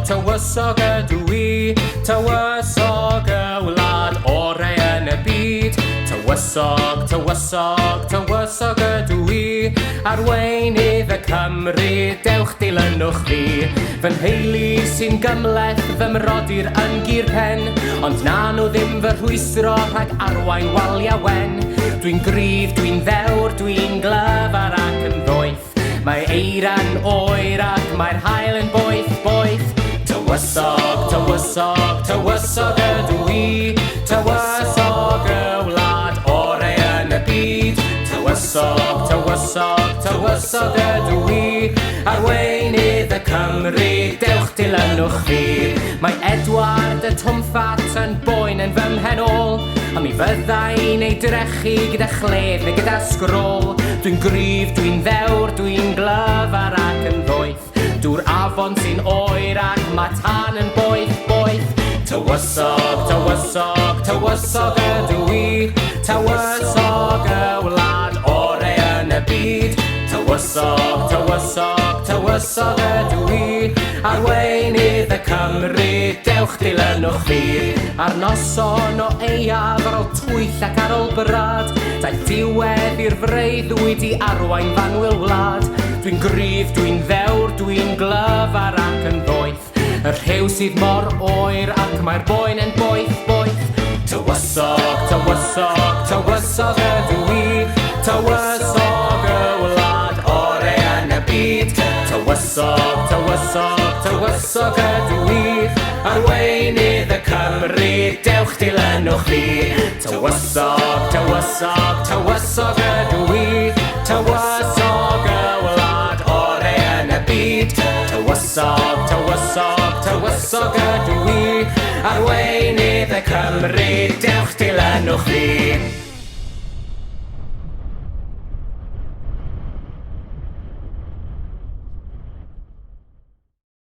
Tywysog ydw i, tywysog y wlad orau yn y byd. Tywysog ydw i, arweinydd y Cymru, dewch dilynwch fi. Fy nheulu sy'n gymleth, fy mrodyr yn gur pen, ond na nhw ddim fy rhwystro rhag arwain waliau wen. Dwi'n gryf, dwi'n ddewr, dwi'n glyfar ac yn ddoeth. Mae eira'n oer ac mae'r haul yn boeth. Tywysog ydw i, tywysog y wlad orau yn y byd. Tywysog ydw i, arweinydd y Cymru, dewch dilynwch fi. Mae Edward y Twmffat yn boen yn fy mhenol, a mi fyddai'n ei drechu gyda chlef neu gyda sgrôl. Dwi'n gryf, dwi'n ddewr, dwi'n glyfar ac yn ddoeth. Dŵr afon sy'n oer ac mae tan yn boeth. Tywysog ydw i, tywysog y wlad orau yn y byd. Tywysog ydw i, arweinydd y Cymru, dewch dilynwch fi. Ar noson o eiaf ar ôl twyll ac ar ôl brad, daeth diwedd i'r freuddwyd i arwain fanwyl wlad. Dwi'n gryf, dwi'n ddewr, dwi'n glyfar ac yn ddoeth. Y rhew sydd mor oer ac mae'r boen yn boeth. Tywysog ydw i, tywysog y wlad orau yn y byd. Tywysog ydw i, arweinydd y Cymru, dewch dilynwch fi. Tywysog ydw i, tywysog y wlad orau yn y byd. Tywysog ydw i, arweinydd y Cymru, dewch dilynwch fi.